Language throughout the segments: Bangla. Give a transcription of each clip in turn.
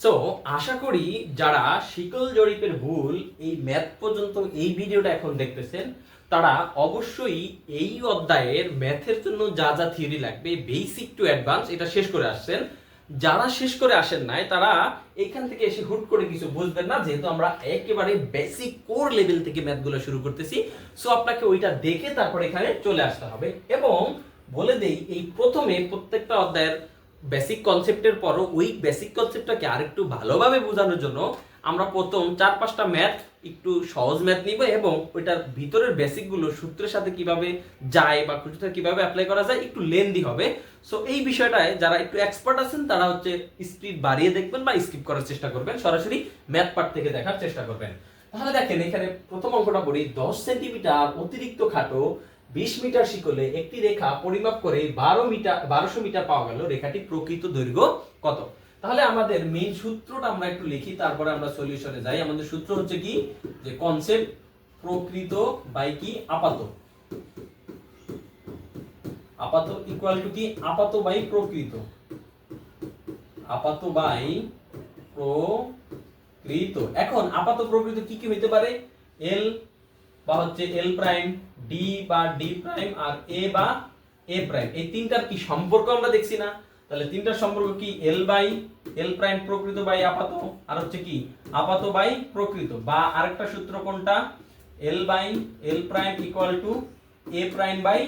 সো আশা করি যারা শিকল জরিপের ভুল এই ম্যাথ পর্যন্ত এই ভিডিওটা এখন দেখতেছেন তারা অবশ্যই এই অধ্যায়ের ম্যাথের জন্য যা যা থিওরি লাগবে বেসিক টু অ্যাডভান্স এটা শেষ করে আসছেন। যারা শেষ করে আসেন নাই তারা এখান থেকে এসে হুট করে কিছু বুঝবেন না, যেহেতু আমরা একেবারে বেসিক কোর লেভেল থেকে ম্যাথগুলো শুরু করতেছি। সো আপনাকে ওইটা দেখে তারপর এখানে চলে আসতে হবে। এবং বলে দেই, এই প্রথমে প্রত্যেকটা অধ্যায়ের বেসিক কনসেপ্টের পরও ওই বেসিক কনসেপ্টটাকে আরেকটু ভালোভাবে বোঝানোর জন্য আমরা প্রথম 4-5টা ম্যাথ একটু সহজ ম্যাথ নিব এবং ওইটার ভিতরের বেসিকগুলো সূত্রের সাথে কিভাবে যায় বা সূত্রটা কিভাবে অ্যাপ্লাই করা যায় একটু লেন্দি হবে। সো এই বিষয়টায় যারা একটু এক্সপার্ট আছেন তারা হচ্ছে স্পিড বাড়িয়ে দেখবেন বা স্কিপ করার চেষ্টা করবেন, সরাসরি ম্যাথ পার্ট থেকে দেখার চেষ্টা করবেন। তাহলে দেখেন এখানে প্রথম অঙ্কটা পড়ি। 10 সেন্টিমিটার অতিরিক্ত খাটো 20 মিটার শিকলে একটি রেখা পরিমাপ করে 1200 মিটার পাওয়া গেল। রেখাটি প্রকৃত দৈর্ঘ্য কত? তাহলে আমাদের মেইন সূত্রটা আমরা একটু লিখি, তারপরে আমরা সলিউশনে যাই। আমাদের সূত্র হচ্ছে কি, যে কনসেপ্ট প্রকৃত বাই কি আপাত। আপাত ইকুয়াল টু কি আপাত বাই প্রকৃত। আপাত বাই প্রকৃত। এখন আপাত প্রকৃত কি কি হইতে পারে? এল বা হচ্ছে এল প্রাইম, ডি বা ডি প্রাইম, আর এ বা এ প্রাইম। এই তিনটার কি সম্পর্ক আমরা দেখছি না? তাহলে তিনটার সম্পর্ক কি এল বাই এল প্রাইম প্রকৃত বাই আপাত, আর হচ্ছে কি আপাত বাই প্রকৃত। বা আরেকটা সূত্র কোনটা? L by L prime equal to A prime by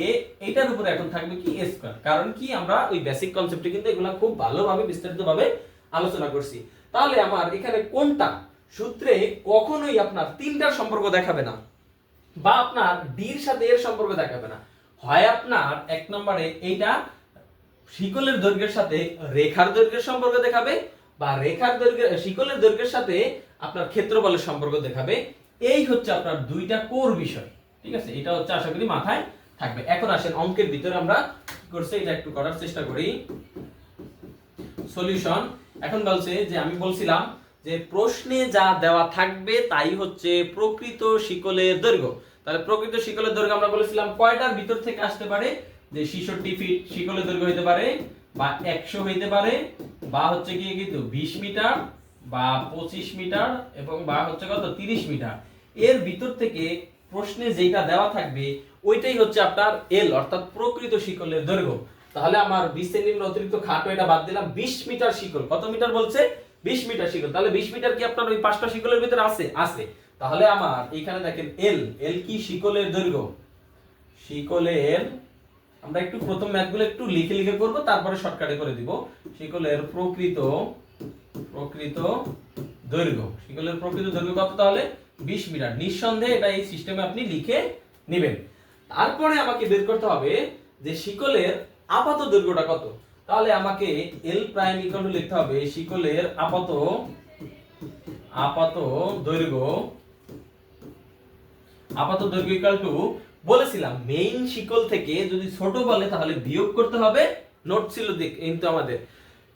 A. এটার উপরে এখন থাকবে কি এ স্কয়ার। কারণ কি আমরা ওই বেসিক কনসেপ্টে কিন্তু এগুলা খুব ভালোভাবে বিস্তারিতভাবে আলোচনা করছি। তাহলে আমার এখানে কোনটা সূত্রে কখনোই আপনার তিনটার সম্পর্ক দেখাবে না বা আপনার ডির সাথে এর সম্পর্ক দেখাবে না। হয় আপনার এক নম্বরে এইটা শিকলের দৈর্ঘ্যের সাথে রেখার দৈর্ঘ্যের সম্পর্ক দেখাবে, বা রেখার দৈর্ঘ্য শিকলের দৈর্ঘ্যের সাথে আপনার ক্ষেত্রফলের সম্পর্ক দেখাবে। এই হচ্ছে আপনার দুইটা কোর বিষয়। ঠিক আছে, এটা হচ্ছে আশা করি মাথায় থাকবে। এখন আসেন অঙ্কের ভিতরে আমরা কি করছে এটা একটু করার চেষ্টা করি। সলিউশন। এখন বলছে যে আমি বলছিলাম যে প্রশ্নে যা দেওয়া থাকবে তাই হচ্ছে প্রকৃত শিকলের দৈর্ঘ্য। তাহলে প্রকৃত শিকলের দৈর্ঘ্য আমরা বলেছিলাম কয়টার ভিতর থেকে আসতে পারে? যে 66 ফিট শিকলের দৈর্ঘ্য হইতে পারে, বা 100 হইতে পারে, বা হচ্ছে কি কিন্তু 20 মিটার, বা 25 মিটার, এবং বা হচ্ছে কত 30 মিটার। এর ভিতর থেকে প্রশ্নে যেটা দেওয়া থাকবে ওইটাই হচ্ছে আপনার এল, অর্থাৎ প্রকৃত শিকলের দৈর্ঘ্য। তাহলে আমার 20 সেন্টিমিটার অতিরিক্ত খাটো এটা বাদ দিলাম। 20 মিটার শিকল, কত মিটার বলছে? 20 মিটার শিকল। তাহলে 20 মিটার কি আপনার ওই 5টা শিকলের ভিতরে আছে? আছে। তাহলে আমার এখানে দেখেন এল, এল কি শিকলের দৈর্ঘ্য। শিকলের, আমরা একটু প্রথম ম্যাথগুলো একটু লিখে লিখে করব, তারপরে শর্টকাটে করে দিব। শিকলের প্রকৃত দৈর্ঘ্য। শিকলের প্রকৃত দৈর্ঘ্য কত? তাহলে 20 মিটার। নিঃসন্দেহে এটা এই সিস্টেমে আপনি লিখে নেবেন। তারপরে আমাকে বের করতে হবে যে শিকলের আপাত দৈর্ঘ্যটা কত। তাহলে আমাকে এল প্রাইম ইকুয়াল টু লিখতে হবে শিকলের আপাত দৈর্ঘ্য। আপাত দৈর্ঘ্য ইকুয়াল টু, বলেছিলাম মেইন শিকল থেকে যদি ছোট বলে তাহলে বিয়োগ করতে হবে। নোট ছিল কিন্তু আমাদের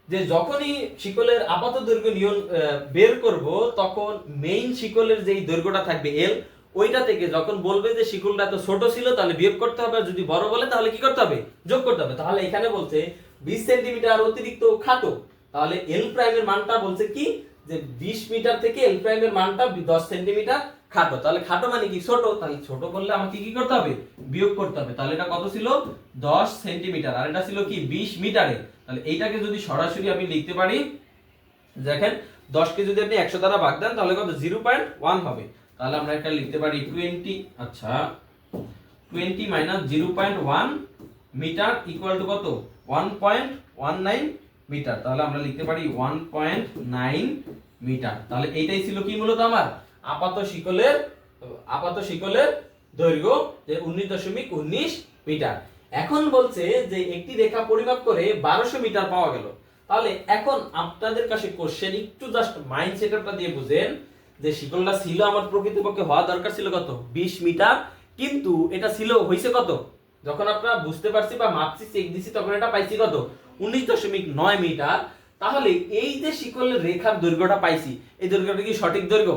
যে যখনই শিকলের আপাত দৈর্ঘ্য বের করব তখন মেইন শিকলের যেই দৈর্ঘ্যটা থাকবে এল, ওইটা থেকে যখন বলবে যে শিকলটা এত ছোট ছিল তাহলে বিয়োগ করতে হবে, আর যদি বড় বলে তাহলে কি করতে হবে? যোগ করতে হবে। তাহলে এখানে বলছে 20 সেন্টিমিটার অতিরিক্ত খাটো, তাহলে এল প্রাইমের মানটা বলছে কি যে 20 মিটার থেকে এল প্রাইমের মানটা 10 সেন্টিমিটার খাটো। তাহলে খাটো মানে কি ছোট, তাহলে ছোট বললে আমাকে কি করতে হবে? বিয়োগ করতে হবে। তাহলে এটা কত ছিল? 10 সেন্টিমিটার, আর এটা ছিল কি 20 মিটারে। তাহলে এইটাকে যদি সরাসরি আমি লিখতে পারি, দেখেন 10 কে যদি আপনি 100 দ্বারা ভাগ দেন তাহলে কত? 0.1 হবে। তাহলে আমরা এটা লিখতে পারি 20, আচ্ছা 20 মাইনাস 0.1 মিটার ইকুয়াল টু কত? 1.19 মিটার। তাহলে আমরা লিখতে পারি 1.9 মিটার। তাহলে এইটাই ছিল কি মূলত আমার আপাত শিকলের দৈর্ঘ্য, যে 19.19 মিটার। এখন বলছে যে একটি রেখা পরিমাপ করে 1200 মিটার পাওয়া গেল। তাহলে এখন আপনাদের কাছে কোশ্চেন, একটু জাস্ট মাইন্ড সেটআপটা দিয়ে বুঝেন যে শিকলটা ছিল আমার প্রকৃতপক্ষে হওয়া দরকার ছিল কত? 20 মিটার, কিন্তু এটা ছিল হইছে কত? যখন আপনারা বুঝতে পারছি বা মাপছি চেক দিছি তখন এটা পাইছি কত? 19.9 মিটার। তাহলে এই যে শিকলের রেখার দৈর্ঘ্যটা পাইছি, এই দৈর্ঘ্যটা কি সঠিক দৈর্ঘ্য?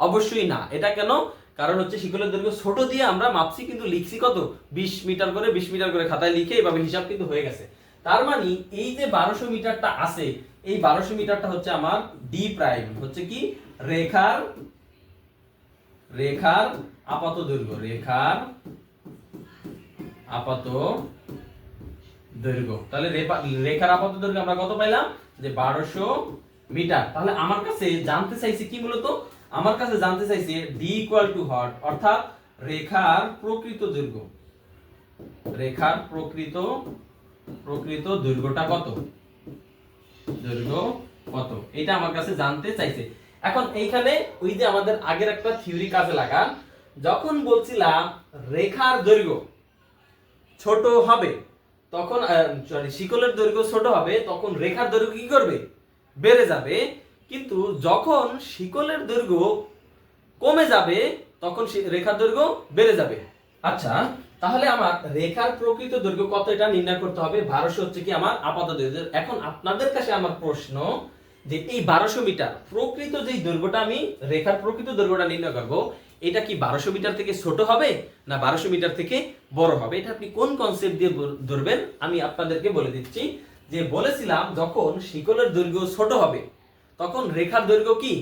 অবশ্যই না। এটা কেন? কারণ হচ্ছে শিকলের দৈর্ঘ্য ছোট দিয়ে আমরা মাপছি, কিন্তু লিখছি কত? 20 মিটার করে। 20 মিটার করে খাতায় লিখে এভাবে হিসাব কিন্তু হয়ে গেছে। তার মানে এই যে 1200 মিটারটা আছে, এই 1200 মিটারটা হচ্ছে আমার ডি প্রাইম, হচ্ছে কি রেখার আপাত দৈর্ঘ্য, রেখার আপাত দৈর্ঘ্য। তাহলে রেখার আপাত দৈর্ঘ্য আমরা কত পাইলাম, যে 1200 মিটার। তাহলে আমার কাছে জানতে চাইছে কি, মূলত আমার কাছে জানতে চাইছে ডি ইকুয়াল টু হট, অর্থাৎ রেখার প্রকৃত দৈর্ঘ্য, রেখার প্রকৃত দৈর্ঘ্যটা কত, দৈর্ঘ্য কত, এটা আমার কাছে জানতে চাইছে। এখন এইখানে ওই যে আমাদের আগের একটা থিওরি কাজে লাগান, যখন বলছিলাম রেখার দৈর্ঘ্য ছোট হবে তখন শিকলের দৈর্ঘ্য ছোট হবে, তখন রেখার দৈর্ঘ্য কি করবে, বেড়ে যাবে। কিন্তু যখন শিকলের দৈর্ঘ্য কমে যাবে তখন রেখার দৈর্ঘ্য বেড়ে যাবে। আচ্ছা, তাহলে আমার রেখার প্রকৃত দৈর্ঘ্য কত এটা নির্ণয় করতে হবে। 1200 হচ্ছে কি আমার আপাত দৈর্ঘ্য। এখন আপনাদের কাছে আমার প্রশ্ন, যে এই 1200 মিটার প্রকৃত যেই দৈর্ঘ্যটা আমি রেখার প্রকৃত দৈর্ঘ্যটা নির্ণয় করব, এটা কি 1200 মিটার থেকে ছোট হবে না 1200 মিটার থেকে বড় হবে, এটা আপনি কোন কনসেপ্ট দিয়ে ধরবেন আমি আপনাদেরকে বলে দিচ্ছি। যে বলেছিলাম যখন শিকলের দৈর্ঘ্য ছোট হবে তখন রেখার দৈর্ঘ্য কি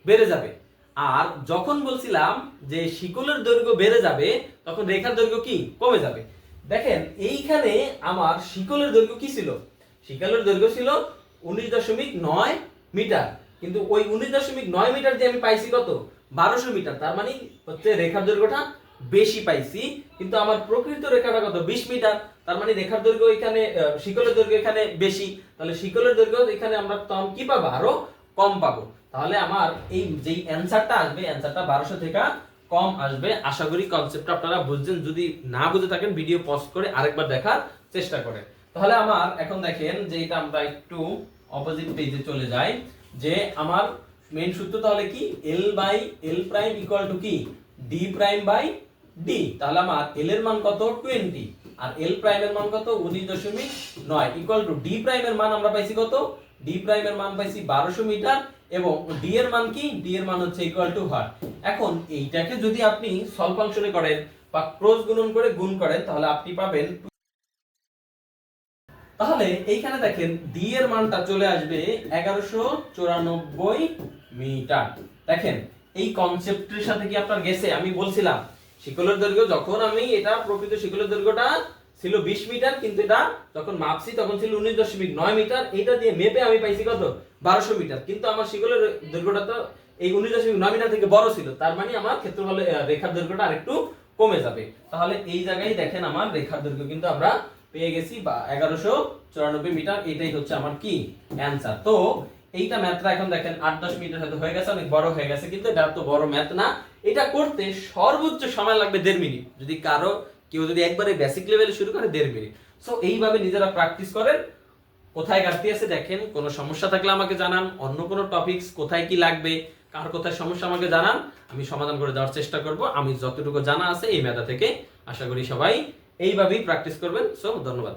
বেড়ে যাবে, আর যখন বলছিলাম যে শিকলের দৈর্ঘ্য বেড়ে যাবে তখন রেখার দৈর্ঘ্য কি কমে যাবে। দেখেন এইখানে আমার শিকলের দৈর্ঘ্য কি ছিল, শিকলের দৈর্ঘ্য ছিল 19.9 মিটার, কিন্তু ওই 19.9 মিটার যে আমি পাইছি কত 1200 মিটার, তার মানে হচ্ছে রেখার দৈর্ঘ্যটা বেশি পাইছি, কিন্তু আমার প্রকৃত রেখাটা কত 20 মিটার, তার মানে রেখার দৈর্ঘ্য এখানে শিকলের দৈর্ঘ্য এখানে বেশি, তাহলে শিকলের দৈর্ঘ্য এখানে আমরা তখন কি পাবো, আরো কম পাবো। তাহলে আমার এই যেই অ্যানসারটা আসবে, অ্যানসারটা 1200 থেকে কম আসবে। আশা করি কনসেপ্টটা আপনারা বুঝছেন। যদি না বুঝে থাকেন ভিডিও পজ করে আরেকবার দেখার চেষ্টা করেন। তাহলে আমার এখন দেখেন যে এটা আমরা একটু অপোজিট পেজে চলে যাই, যে আমার মেইন সূত্র তাহলে কি L by L prime equal to কি D প্রাইম বাই D। তাহলে আমার L এর মান কত 20 আর L প্রাইম এর মান কত 19.9 ইকুয়াল টু D প্রাইম এর মান আমরা পাইছি কত, D প্রাইম এর মান পাইছি 1200 মিটার, এবং D এর মান কি, D এর মান হচ্ছে ইকুয়াল টু হট। এখন এইটাকে যদি আপনি সলভ ফাংশনে করেন বা ক্রস গুণন করে গুণ করেন তাহলে আপনি পাবেন, তাহলে এইখানে দেখেন D এর মানটা চলে আসবে 1194 মিটার। দেখেন এই কনসেপ্টের সাথে কি আপনার গেছে, আমি বলছিলাম শিকলের দৈর্ঘ্য যখন আমি এটা প্রকৃত শিকলের দৈর্ঘ্যটা ছিল 20 মিটার, কিন্তু এটা যখন মাপছি তখন ছিল 19.9 মিটার, এটা দিয়ে মেপে আমি পাইছি কত 1200 মিটার, কিন্তু আমার শিকলের দৈর্ঘ্যটা তো এই 19.9 মিটার থেকে বড় ছিল, তার মানে আমার ক্ষেত্রফলে রেখার দৈর্ঘ্যটা আরেকটু কমে যাবে। তাহলে এই জায়গায় দেখেন আমার রেখার দৈর্ঘ্য কিন্তু আমরা পেয়ে গেছি 1194 মিটার, এটাই হচ্ছে আমার কি অ্যানসার। তো এইটা ম্যাথটা এখন দেখেন 8-10 মিটার হয়তো হয়ে গেছে, অনেক বড় হয়ে গেছে, কিন্তু এটা তো বড় ম্যাথ না। এটা করতে সর্বোচ্চ সময় লাগবে 1.5 মিনিট, যদি কেউ যদি একবারে বেসিক লেভেলে শুরু করে 1.5 মিনিট। সো এইভাবে নিজেরা প্র্যাকটিস করেন। কোথায় ঘাটতি আছে দেখেন, কোনো সমস্যা থাকলে আমাকে জানান, অন্য কোনো টপিকস কোথায় কি লাগবে, কার কোথায় সমস্যা আমাকে জানান, আমি সমাধান করে দেওয়ার চেষ্টা করব। আমি যতটুকু জানা আছে এই ম্যাথা থেকে। আশা করি সবাই এইভাবেই প্র্যাকটিস করবেন। সো ধন্যবাদ।